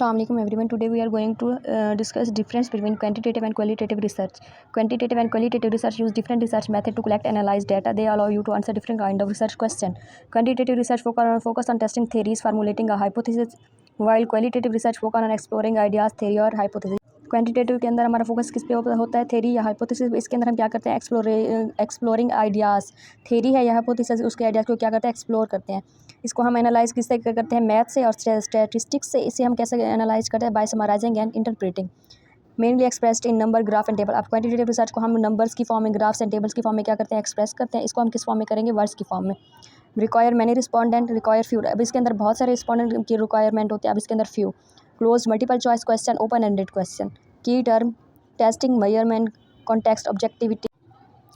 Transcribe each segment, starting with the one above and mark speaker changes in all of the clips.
Speaker 1: Assalamu alaikum everyone. Today we are going to discuss difference between quantitative and qualitative research. Quantitative and qualitative research use different research method to collect and analyze data. They allow you to answer different kind of research question. Quantitative research focus on testing theories, formulating a hypothesis, while qualitative research focus on exploring ideas, theory और hypothesis. Quantitative के अंदर हमारा focus किस पे होता है, theory या hypothesis. इसके अंदर हम क्या करते हैं, एक्सप्लोरिंग आइडियाज़। थेरी है या हाइपोथेसिस, उसके आइडियाज़ को क्या करते हैं, एक्सप्लोर करते हैं। इसको हम एनालाइज किससे करते हैं, मैथ से और स्टैटिस्टिक्स से। इसे हम कैसे एनालाइज करते हैं, by summarising and interpreting, mainly expressed in number, graph and table. अब क्वांटिटेटिव रिसर्च को हम नंबर्स की फॉर्म में, ग्राफ्स एंड टेबल्स की फॉर्म में क्या करते हैं, एक्सप्रेस करते हैं। इसको हम किस फॉर्म में करेंगे, वर्ड्स की फॉर्म में। Require many respondent, require few. अब इसके अंदर बहुत सारे रिस्पॉन्डेंट की रिक्वायरमेंट होती है, अब इसके अंदर few. Close multiple choice question, open ended question. Key term, testing, measurement, context, objectivity,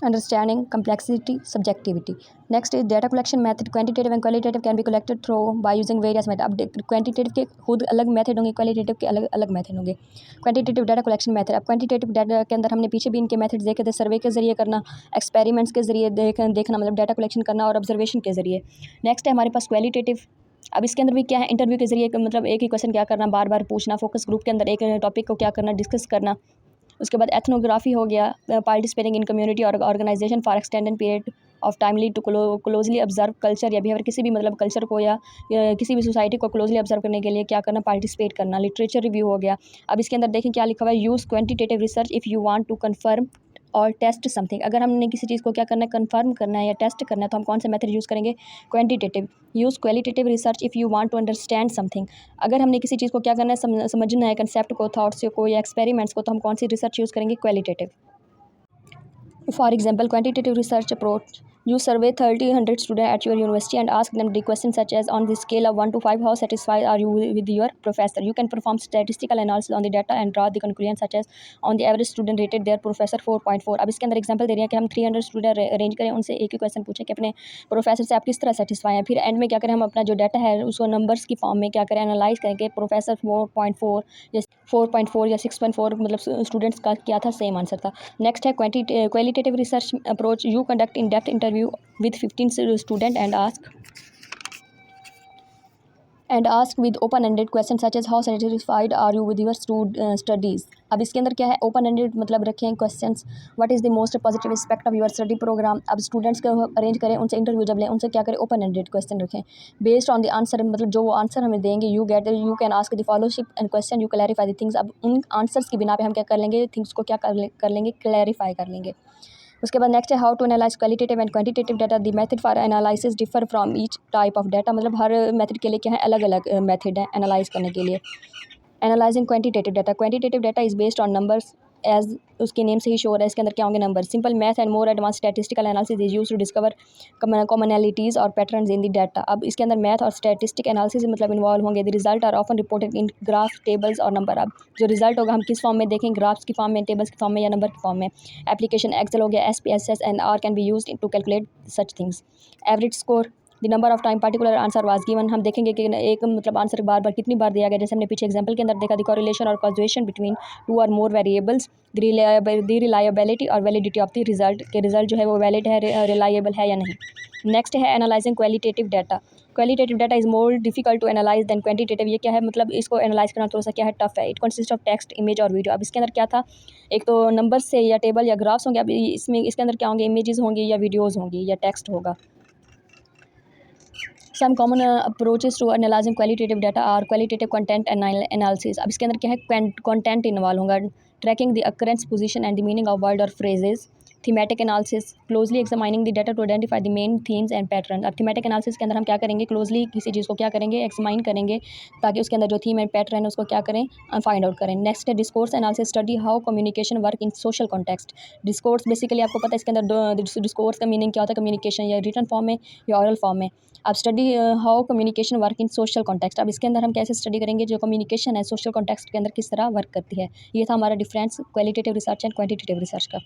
Speaker 1: understanding, complexity, subjectivity. Next is data collection method. Quantitative and qualitative can be collected through by using various method. अब quantitative के खुद अलग method होंगे, qualitative के अलग अलग method होंगे। Quantitative data collection method. अब क्वान्टिटेटिव डाटा के अंदर हमने पीछे भी इनके मेथड्स देखे थे, सर्वे के जरिए करना, एक्सपेरिमेंट्स के जरिए देखना मतलब डाटा कलेक्शन करना, और ऑब्जर्वेशन के जरिए। नेक्स्ट है हमारे पास क्वालिटेटिव। अब इसके अंदर भी क्या है, इंटरव्यू के जरिए मतलब एक ही क्वेश्चन क्या करना, बार बार पूछना, फोकस ग्रुप के अंदर एक टॉपिक को क्या करना, डिस्कस करना। उसके बाद एथनोग्राफी हो गया, पार्टिसिपेटिंग इन कम्युनिटी और organisation for extended period of timely to closely observe culture या बिहेवियर। किसी भी मतलब कल्चर को या किसी भी सोसाइटी को क्लोजली ऑब्जर्व करने के लिए क्या करना, पार्टिसिपेट करना। लिटरेचर रिव्यू हो गया। अब इसके अंदर देखें क्या लिखा हुआ है, use quantitative research if you want to confirm or test something. अगर हमने किसी चीज़ को क्या करना है, कन्फर्म करना है या टेस्ट करना है, तो हम कौन सा मेथड यूज़ करेंगे, quantitative. Use qualitative research if you want to understand something. अगर हमने किसी चीज़ को क्या करना है, समझना है, कंसेप्ट को, थॉट्स को या एक्सपेरिमेंट्स को, तो हम कौन सी रिसर्च यूज़ करेंगे, qualitative. For example, quantitative research approach. You survey 100 students at your university and ask them the questions such as, on the scale of 1 to 5, how satisfied are you with your professor? You can perform statistical analysis on the data and draw the conclusion such as, on the average student rated their professor 4.4. अब इसके अंदर example दे रहे हैं कि हम 300 student arrange करें, उनसे एक ही क्वेश्चन पूछें कि अपने प्रोफेसर से आप किस तरह सेटिस्फाई हैं। फिर एंड में क्या करें, हम अपना जो डाटा है उसको नंबर्स की फॉर्म में क्या करें, एनालाइज करें कि प्रोफेसर 4.4 या 4.4 या 6.4 मतलब स्टूडेंट्स का क्या था, सेम आंसर था। नेक्स्ट है qualitative research approach. You conduct in-depth interview with 15 students and ask with open-ended questions such as, how satisfied are you with your studies? अब इसके अंदर क्या है, ओपन एंडेड मतलब रखें questions. What is the most positive aspect of your study programme. अब students को arrange करें, उनसे इंटरव्यू जब लें, उनसे क्या करें, ओपन एंडेड क्वेश्चन रखें। बेस्ड ऑन द आंसर मतलब जो वो आंसर हमें देंगे, you can ask the follow-up and question, you clarify the things. अब उन आंसर्स की बिना पे हम क्या कर लेंगे, थिंग्स को क्या कर लेंगे, क्लैरिफाई कर लेंगे। उसके बाद नेक्स्ट है, how to analyse qualitative and quantitative data. The method for analysis differ from each type of data. मतलब हर मेथड के लिए क्या है, अलग अलग मेथड है एनालाइज करने के लिए। Analysing quantitative data. Quantitative data is based on numbers, as उसके नेम से ही शो हो रहा है, इसके अंदर क्या होंगे, number. Simple math and more advance statistical analysis is used to discover commonalities और पैटर्न्स इन द डाटा। अब इसके अंदर मैथ और स्टैटिस्टिक एनालिसिस मतलब इन्वॉल्व होंगे। The result are often reported in graph, tables और नंबर। अब जो रिजल्ट होगा हम किस फॉर्म में देखें, ग्राफ्स की फॉर्म में, टेबल्स की फॉर्म में या नंबर की फॉर्म में। एप्लीकेशन एक्सेल हो गया, SPSS and R can be used to calculate such things. Average score, the number of time particular answer was given. हम देखेंगे कि एक मतलब आंसर बार बार कितनी बार दिया गया, जैसे हमने पीछे एग्जांपल के अंदर देखा, द कोरिलेशन और कॉजेशन बिटवीन 2 और मोर वेरिएबल्स, द रिलायबिलिटी और वैलिडिटी ऑफ द रिजल्ट, के रिजल्ट जो है वो वैलिड है, रिलायबल है या नहीं। नेक्स्ट है analysing qualitative data. Qualitative data is more difficult to analyse than quantitative. ये क्या है, मतलब इसको एनालाइज करना थोड़ा सा क्या है, टफ है। It consist of text, image और वीडियो। अब इसके अंदर क्या था, एक तो नंबर से या टेबल या ग्राफ्स होंगे, अब इसमें इसके अंदर क्या होंगे, इमेजेस होंगी या वीडियोज़ होंगी या टेक्स्ट होगा। Some common approaches to analyzing qualitative data are qualitative content analysis. अब इसके अंदर क्या है, content इन्वॉल्व होगा। Tracking the occurrence, position and the meaning of word or phrases. Thematic analysis, closely examining the data to identify the main themes and patterns. अब thematic analysis के अंदर हम क्या करेंगे, closely किसी चीज़ को क्या करेंगे, examine करेंगे, ताकि उसके अंदर जो theme and pattern है उसको क्या करें, find out करें। Next है discourse analysis, study how communication work in social context. Discourse basically आपको पता है इसके अंदर discourse का meaning क्या होता है, communication या written form में या oral form में। अब study how communication work in social context. अब इसके अंदर हम कैसे स्टडी करेंगे, जो कम्युनिकेशन है सोशल कॉन्टेक्स्ट के अंदर किस तरह वर्क करती है। ये था हमारा difference qualitative research and quantitative research का।